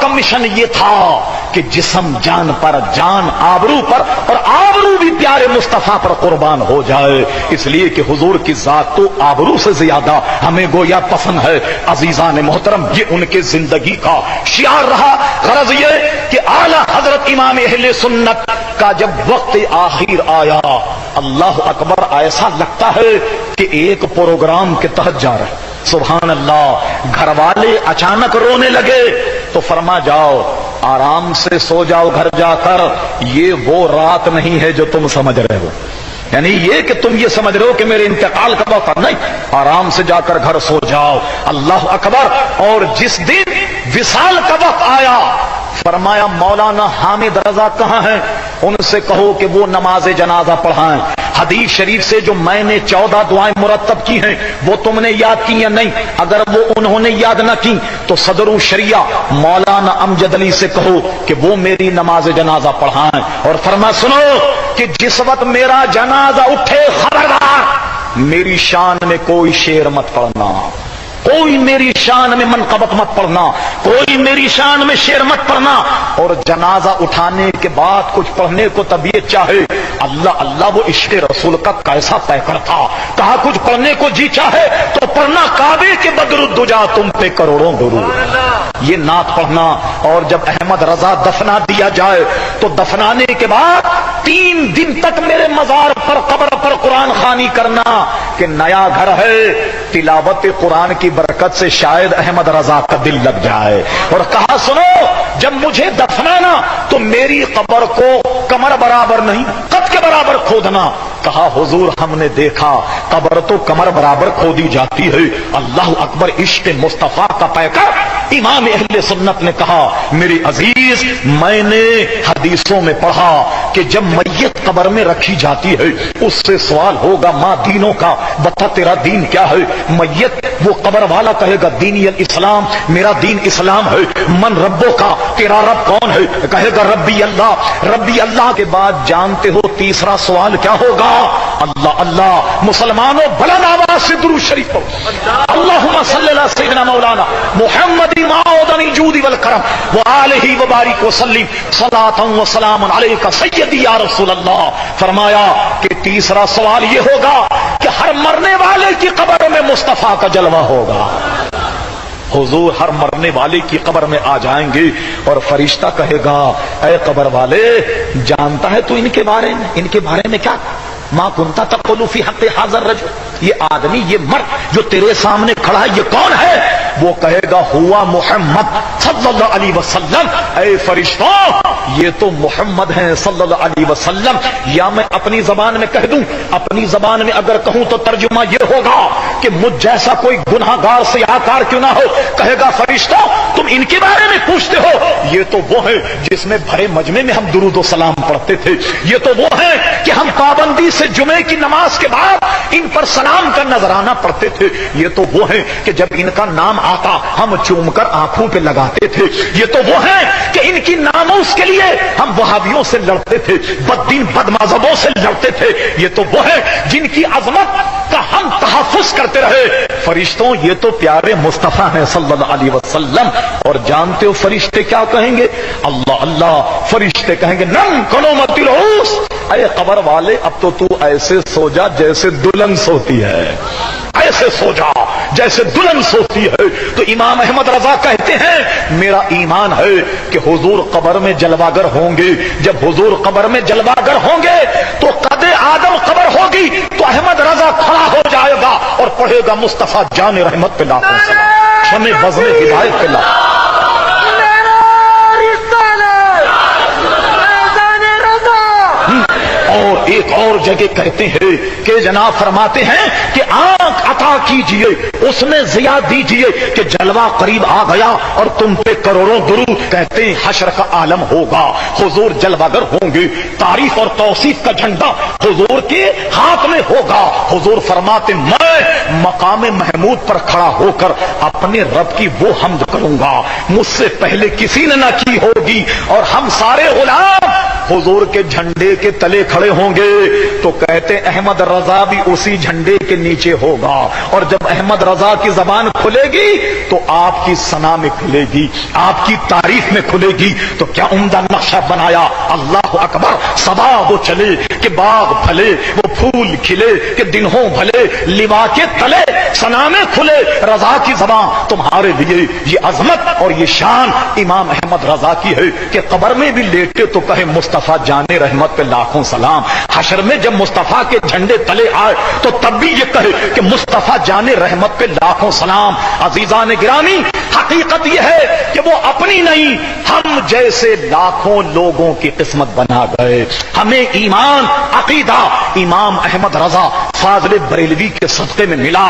کا مشن یہ تھا کہ جسم جان پر، جان آبرو پر، اور آبرو بھی پیارے مصطفیٰ پر قربان ہو جائے، اس لیے کہ حضور کی ذات تو آبرو سے زیادہ ہمیں گویا پسند ہے۔ عزیزان محترم، یہ ان کے زندگی کا شعار رہا۔ غرض یہ کہ اعلی حضرت امام اہل سنت کا جب وقت آخر آیا، اللہ اکبر، ایسا لگتا ہے کہ ایک پروگرام کے تحت جا رہے، سبحان اللہ۔ گھر والے اچانک رونے لگے تو فرما جاؤ، آرام سے سو جاؤ گھر جا کر، یہ وہ رات نہیں ہے جو تم سمجھ رہے ہو، یعنی یہ کہ تم یہ سمجھ رہے ہو کہ میرے انتقال کا وقت، نہیں، آرام سے جا کر گھر سو جاؤ۔ اللہ اکبر۔ اور جس دن وصال کا وقت آیا، فرمایا مولانا حامد رضا کہاں ہیں؟ ان سے کہو کہ وہ نماز جنازہ پڑھائیں۔ حدیث شریف سے جو میں نے 14 دعائیں مرتب کی ہیں وہ تم نے یاد کی یا نہیں؟ اگر وہ انہوں نے یاد نہ کی تو صدر الشریعہ مولانا امجد علی سے کہو کہ وہ میری نماز جنازہ پڑھائیں، اور فرما سنو کہ جس وقت میرا جنازہ اٹھے، خبردار میری شان میں کوئی شعر مت پڑھنا، کوئی میری شان میں منقبت مت پڑھنا، کوئی میری شان میں شعر مت پڑھنا۔ اور جنازہ اٹھانے کے بعد کچھ پڑھنے کو طبیعت چاہے، اللہ اللہ، وہ عشق رسول کا کیسا پیکر تھا، کہا کچھ پڑھنے کو جی چاہے تو پڑھنا کعبے کے بدر الدجا تم پہ کروڑوں درود، یہ نعت پڑھنا۔ اور جب احمد رضا دفنا دیا جائے تو دفنانے کے بعد 3 دن تک میرے مزار پر، قبر پر قرآن خوانی کرنا کہ نیا گھر ہے، تلاوت قرآن کی برکت سے شاید احمد رضا کا دل لگ جائے۔ اور کہا سنو، جب مجھے دفنانا تو میری قبر کو کمر برابر نہیں، قد کے برابر کھودنا۔ کہا حضور ہم نے دیکھا قبر تو کمر برابر کھودی جاتی ہے۔ اللہ اکبر، عشق مصطفیٰ کا پیکر امام اہل سنت نے کہا میری عزیز، میں نے حدیثوں میں پڑھا کہ جب میت قبر میں رکھی جاتی ہے اس سے سوال ہوگا ماں دینوں کا، بتا تیرا دین کیا ہے؟ میت وہ قبر والا کہے گا دینی الاسلام، میرا دین اسلام ہے۔ من ربوں کا، تیرا رب کون ہے؟ کہے گا ربی اللہ۔ ربی اللہ کے بعد جانتے ہو تیسرا سوال کیا ہوگا؟ اللہ اللہ۔ مسلمانوں بلند آواز سے درود شریف پڑھو، اللہم صلی اللہ سیدنا مولانا محمد معوض الجود والکرم وآلہ وبارک وسلم صلاۃ وسلام علیک سیدی یا رسول اللہ۔ فرمایا کہ تیسرا سوال یہ ہوگا کہ ہر مرنے والے کی قبر میں مصطفیٰ کا جلوہ ہوگا۔ حضور ہر مرنے والے کی قبر میں آ جائیں گے اور فرشتہ کہے گا اے قبر والے، جانتا ہے تو ان کے بارے میں کیا؟ ما کنتا تقول فی حق حاضر رجل، یہ آدمی، یہ مرد جو تیرے سامنے کھڑا ہے یہ کون ہے؟ وہ کہے گا ہوا محمد صلی اللہ علیہ وسلم۔ اے فرشتوں، یہ تو محمد ہیں صلی اللہ علیہ وسلم۔ یا میں اپنی زبان میں کہہ دوں، اپنی زبان میں اگر کہوں تو ترجمہ یہ ہوگا کہ مجھ جیسا کوئی گناہگار سیاہکار کیوں نہ ہو، کہے گا فرشتوں تم ان کے بارے میں پوچھتے ہو، یہ تو وہ ہے جس میں بھرے مجمع میں ہم درود و سلام پڑھتے تھے، یہ تو وہ ہے کہ ہم پابندی سے جمعے کی نماز کے بعد ان پر سلام کا نذرانہ پڑھتے تھے، یہ تو وہ ہے کہ جب ان کا نام آتا ہم چوم کر آنکھوں پہ لگاتے تھے، یہ تو وہ ہے کہ ان کی ناموس کے لیے ہم وہابیوں سے لڑتے تھے، بددین بد مذہبوں سے لڑتے تھے، یہ تو وہ ہے جن کی عظمت کا ہم تحفظ کرتے رہے۔ فرشتوں یہ تو پیارے مصطفیٰ ہیں صلی اللہ علیہ وسلم۔ اور جانتے ہو فرشتے کیا کہیں گے؟ اللہ اللہ، فرشتے کہیں گے نم کنومت العوس، اے قبر والے اب تو ایسے سو جا جیسے دلہن سوتی ہے، ایسے سو جا جیسے دلہن سوتی ہے۔ تو امام احمد رضا کہتے ہیں میرا ایمان ہے کہ حضور قبر میں جلواگر ہوں گے، جب حضور قبر میں جلواگر ہوں گے تو قد آدم قبر ہوگی تو احمد رضا کھڑا ہو جائے گا اور پڑھے گا مصطفیٰ جان رحمت پہ لاکھوں سلام، شمع بزم ہدایت پہ لاکھوں۔ اور ایک اور جگہ کہتے ہیں کہ جناب فرماتے ہیں کہ آنکھ عطا کیجئے، اس میں ضیاء دیجئے کہ جلوہ قریب آ گیا اور تم پہ کروڑوں درود۔ کہتے ہیں حشر کا عالم ہوگا، حضور جلوگر ہوں گے، تعریف اور توصیف کا جھنڈا حضور کے ہاتھ میں ہوگا۔ حضور فرماتے میں مقام محمود پر کھڑا ہو کر اپنے رب کی وہ حمد کروں گا مجھ سے پہلے کسی نے نہ کی ہوگی، اور ہم سارے غلام حضور کے جھنڈے کے تلے کھڑے ہوں گے تو کہتے احمد رضا بھی اسی جھنڈے کے نیچے ہوگا، اور جب احمد رضا کی زبان کھلے گی تو آپ کی ثنا میں کھلے گی، آپ کی تعریف میں کھلے گی۔ تو کیا عمدہ نقشہ بنایا، اللہ اکبر، صبا وہ چلے کہ باغ پھلے، وہ پھول کھلے کہ دن ہوں بھلے، لوا کے تلے ثنا میں کھلے رضا کی زبان۔ تمہارے لیے یہ عظمت اور یہ شان امام احمد رضا کی ہے کہ قبر میں بھی لیٹے تو کہے مصطفیٰ جان رحمت پہ لاکھوں سلام، حشر میں جب مصطفیٰ کے جھنڈے تلے آئے تو تب بھی یہ کہے کہ مصطفیٰ جان رحمت پہ لاکھوں سلام۔ عزیزان گرامی، حقیقت یہ ہے کہ وہ اپنی نہیں، ہم جیسے لاکھوں لوگوں کی قسمت بنا گئے۔ ہمیں ایمان، عقیدہ امام احمد رضا فاضل بریلوی کے صدقے میں ملا۔